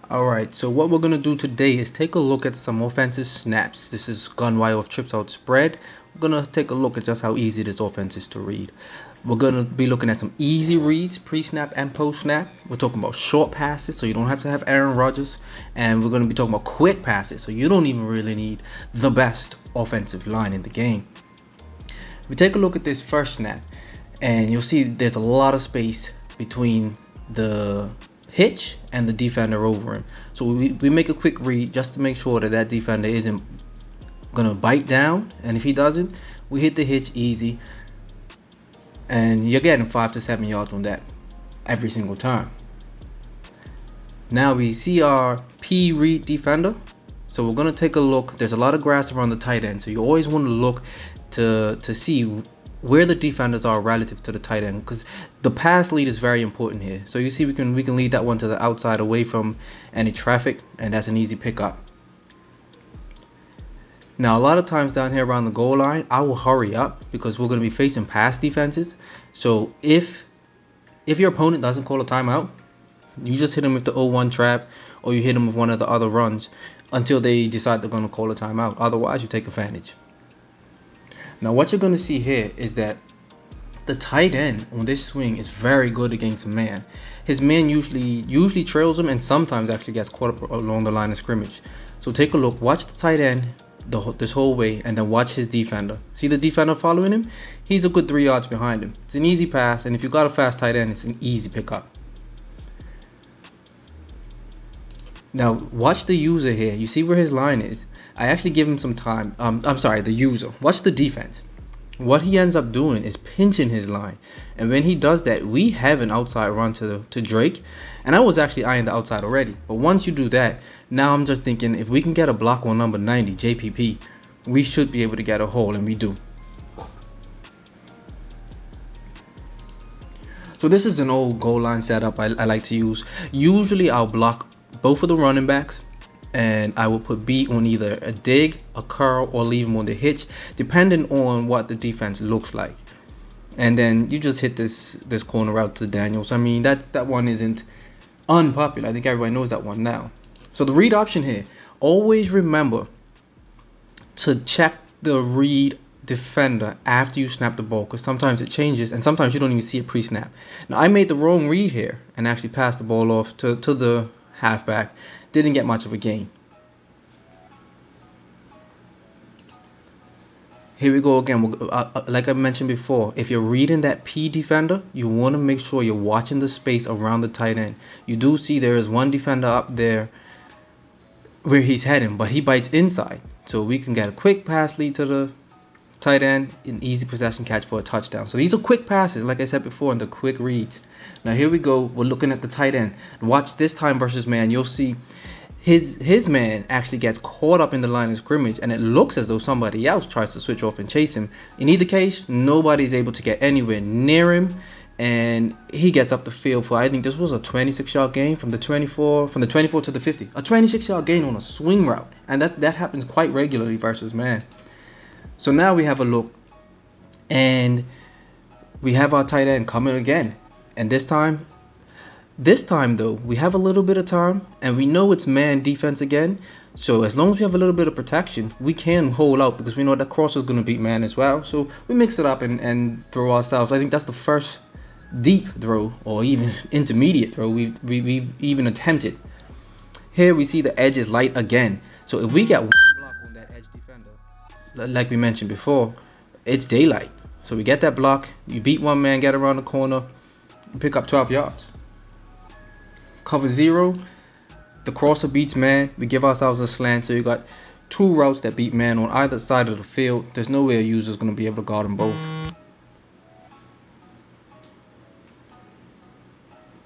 Alright, so what we're going to do today is take a look at some offensive snaps. This is gun wide with trips out spread. We're going to take a look at just how easy this offense is to read. We're going to be looking at some easy reads, pre-snap and post-snap. We're talking about short passes, so you don't have to have Aaron Rodgers. And we're going to be talking about quick passes, so you don't even really need the best offensive line in the game. We take a look at this first snap, and you'll see there's a lot of space between the hitch and the defender over him. So we make a quick read just to make sure that that defender isn't gonna bite down, and if he doesn't, we hit the hitch easy, and you're getting 5 to 7 yards on that every single time. Now we see our P read defender, so we're gonna take a look. There's a lot of grass around the tight end, so you always want to look to see where the defenders are relative to the tight end, because the pass lead is very important here. So you see we can lead that one to the outside away from any traffic, and that's an easy pickup. Now a lot of times down here around the goal line, I will hurry up because we're going to be facing pass defenses. So if your opponent doesn't call a timeout, you just hit them with the 0-1 trap, or you hit them with one of the other runs until they decide they're going to call a timeout. Otherwise, you take advantage. Now what you're going to see here is that the tight end on this swing is very good against man. His man usually trails him and sometimes actually gets caught up along the line of scrimmage. So take a look, watch the tight end this whole way, and then watch his defender. See the defender following him? He's a good 3 yards behind him. It's an easy pass, and if you got a fast tight end, it's an easy pickup. Now watch the user here. You see where his line is. I actually give him some time. I'm sorry, the user. Watch the defense. What he ends up doing is pinching his line, and when he does that, we have an outside run to Drake, and I was actually eyeing the outside already. But once you do that, now I'm just thinking if we can get a block on number 90 JPP, we should be able to get a hole, and we do. So this is an old goal line setup I like to use. Usually I'll block both of the running backs, and I will put B on either a dig, a curl, or leave him on the hitch, depending on what the defense looks like. And then you just hit this corner route to Daniels. I mean, that one isn't unpopular. I think everybody knows that one now. So the read option here, always remember to check the read defender after you snap the ball, because sometimes it changes and sometimes you don't even see it pre-snap. Now I made the wrong read here and actually passed the ball off to the halfback. Didn't get much of a gain. Here we go again. Like I mentioned before, if you're reading that P defender, you want to make sure you're watching the space around the tight end. You do see there is one defender up there where he's heading, but he bites inside. So we can get a quick pass lead to the tight end, an easy possession catch for a touchdown. So these are quick passes, like I said before, and the quick reads. Now here we go. We're looking at the tight end. Watch this time versus man. You'll see his man actually gets caught up in the line of scrimmage, and it looks as though somebody else tries to switch off and chase him. In either case, nobody's able to get anywhere near him, and he gets up the field for, I think this was a 26-yard gain from the 24 to the 50. A 26-yard gain on a swing route, and that happens quite regularly versus man. So now we have a look, and we have our tight end coming again, and this time though, we have a little bit of time, and we know it's man defense again. So as long as we have a little bit of protection, we can hold out, because we know that cross is going to beat man as well. So we mix it up and throw ourselves. I think that's the first deep throw, or even intermediate throw we've even attempted. Here we see the edge is light again. So if we get one block on that edge defender, like we mentioned before, it's daylight. So we get that block, you beat one man, get around the corner, you pick up 12 yards. Cover 0, the crosser beats man, we give ourselves a slant, so you got two routes that beat man on either side of the field. There's no way a user's going to be able to guard them both.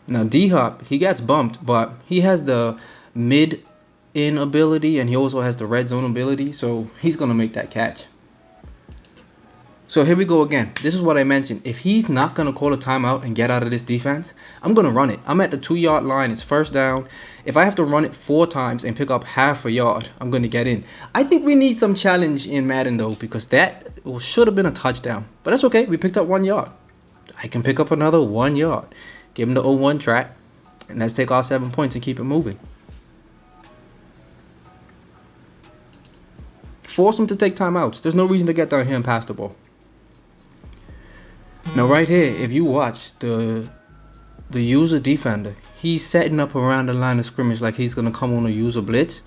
Now D-Hop, he gets bumped, but he has the mid-in ability, and he also has the red zone ability, so he's going to make that catch. So here we go again. This is what I mentioned. If he's not going to call a timeout and get out of this defense, I'm going to run it. I'm at the 2-yard line. It's first down. If I have to run it 4 times and pick up half a yard, I'm going to get in. I think we need some challenge in Madden, though, because that should have been a touchdown. But that's okay. We picked up 1 yard. I can pick up another 1 yard. Give him the 0-1 track, and let's take our 7 points and keep it moving. Force him to take timeouts. There's no reason to get down here and pass the ball. Now right here, if you watch the user defender, he's setting up around the line of scrimmage like he's gonna come on a user blitz.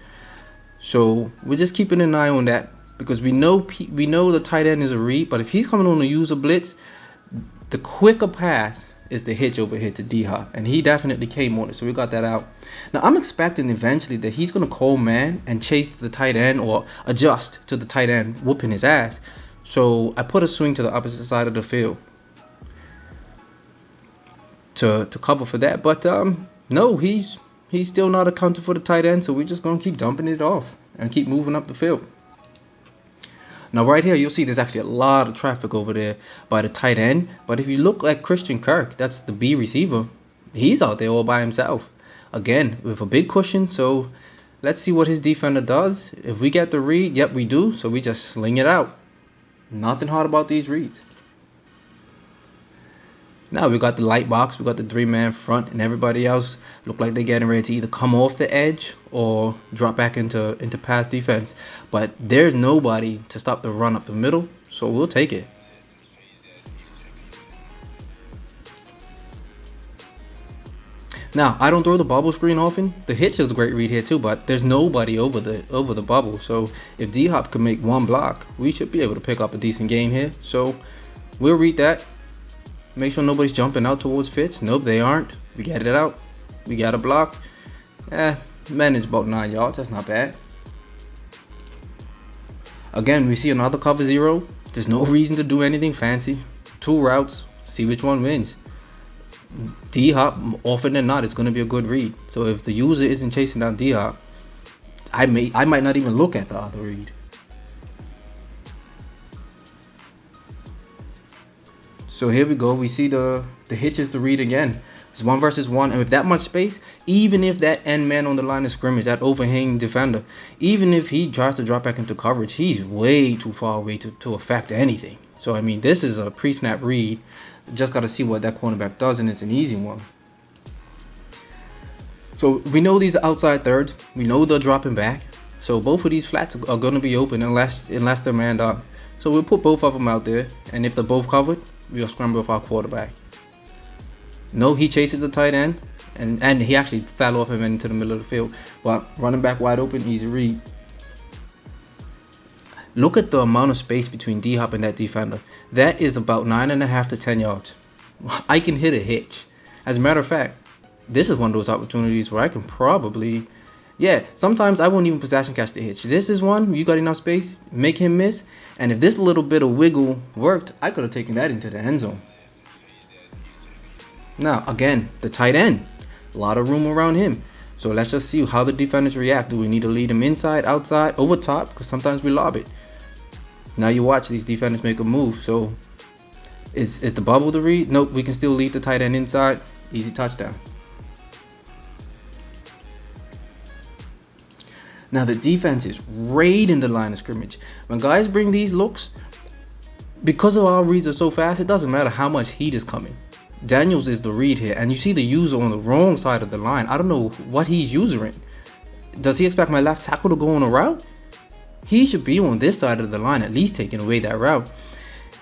So we're just keeping an eye on that, because we know the tight end is a read, but if he's coming on a user blitz, the quicker pass is the hitch over here to D-Hop, and he definitely came on it, so we got that out. Now I'm expecting eventually that he's gonna call man and chase the tight end, or adjust to the tight end whooping his ass. So I put a swing to the opposite side of the field to cover for that, but no, he's still not accounting for the tight end, so we're just gonna keep dumping it off and keep moving up the field. Now right here, you'll see there's actually a lot of traffic over there by the tight end, but if you look at Christian Kirk, that's the B receiver, he's out there all by himself, again with a big cushion. So let's see what his defender does. If we get the read, yep we do, so we just sling it out. Nothing hard about these reads. Now we got the light box, we got the 3-man front, and everybody else look like they're getting ready to either come off the edge or drop back into pass defense. But there's nobody to stop the run up the middle, so we'll take it. Now I don't throw the bubble screen often. The hitch is a great read here too, but there's nobody over the bubble. So if D-Hop can make one block, we should be able to pick up a decent gain here. So we'll read that. Make sure nobody's jumping out towards Fitz. Nope, they aren't. We get it out. We got a block. Managed about 9 yards. That's not bad. Again, we see another cover 0. There's no reason to do anything fancy. 2 routes. See which one wins. D-Hop, often than not, is going to be a good read. So if the user isn't chasing down D-Hop, I might not even look at the other read. So here we go. We see the hitch is the read again. It's 1 versus 1, and with that much space, even if that end man on the line of scrimmage, that overhanging defender, even if he tries to drop back into coverage, he's way too far away to affect anything. So I mean, this is a pre-snap read. Just got to see what that cornerback does, and it's an easy one. So we know these are outside thirds. We know they're dropping back. So both of these flats are going to be open unless they're manned up. So we'll put both of them out there, and if they're both covered, we'll scramble with our quarterback. No, he chases the tight end, and he actually fell off him into the middle of the field. Well, running back wide open, easy read. Look at the amount of space between D-Hop and that defender. That is about 9.5 to 10 yards. I can hit a hitch. As a matter of fact, this is one of those opportunities where I can probably, sometimes I won't even possession catch the hitch. This is one, you got enough space, make him miss, and if this little bit of wiggle worked, I could have taken that into the end zone. Now, again, the tight end, a lot of room around him. So let's just see how the defenders react. Do we need to lead them inside, outside, over top? Because sometimes we lob it. Now you watch these defenders make a move. So is the bubble the read? Nope, we can still lead the tight end inside. Easy touchdown. Now the defense is raiding the line of scrimmage. When guys bring these looks, because of our reads are so fast, it doesn't matter how much heat is coming. Daniels is the read here, and you see the user on the wrong side of the line. I don't know what he's using. Does he expect my left tackle to go on a route? He should be on this side of the line, at least taking away that route.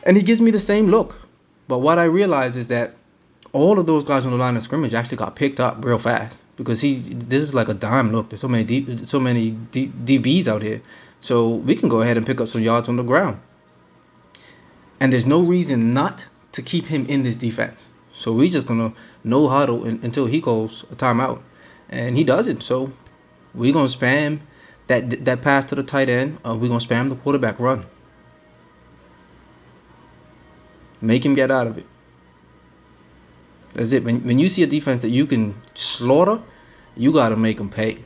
And he gives me the same look. But what I realize is that all of those guys on the line of scrimmage actually got picked up real fast, because this is like a dime look. There's so many DBs out here, so we can go ahead and pick up some yards on the ground. And there's no reason not to keep him in this defense. So we just gonna no huddle until he calls a timeout, and he doesn't. So we're gonna spam that pass to the tight end. We're gonna spam the quarterback run. Make him get out of it. That's it. When you see a defense that you can slaughter, you gotta make him pay.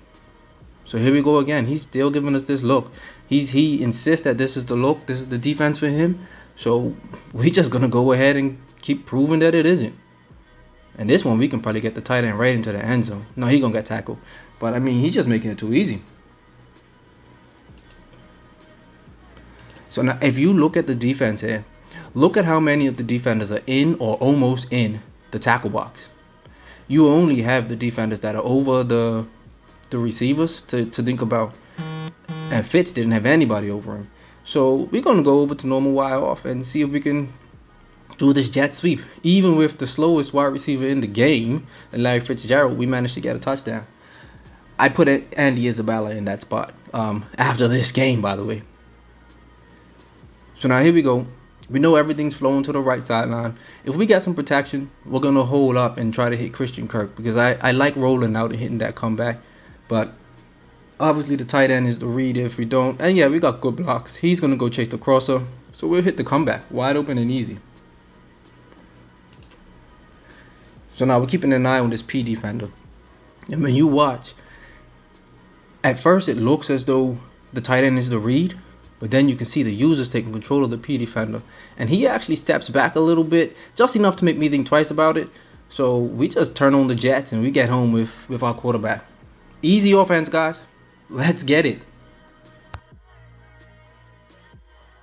So here we go again. He's still giving us this look. He insists that this is the look. This is the defense for him. So we just gonna go ahead and keep proving that it isn't. And this one, we can probably get the tight end right into the end zone. No, he gonna get tackled. But I mean, he's just making it too easy. So now, if you look at the defense here, look at how many of the defenders are in or almost in the tackle box. You only have the defenders that are over the receivers to think about. and Fitz didn't have anybody over him. So we're gonna go over to normal Y off and see if we can do this jet sweep. Even with the slowest wide receiver in the game, Larry Fitzgerald, we managed to get a touchdown. I put Andy Isabella in that spot after this game, by the way. So now here we go. We know everything's flowing to the right sideline. If we get some protection, we're going to hold up and try to hit Christian Kirk because I like rolling out and hitting that comeback. But obviously the tight end is the read if we don't. And yeah, we got good blocks. He's going to go chase the crosser. So we'll hit the comeback. Wide open and easy. So now we're keeping an eye on this P defender. And when you watch, at first it looks as though the tight end is the read. But then you can see the user's taking control of the P defender. And he actually steps back a little bit, just enough to make me think twice about it. So we just turn on the Jets and we get home with our quarterback. Easy offense, guys. Let's get it.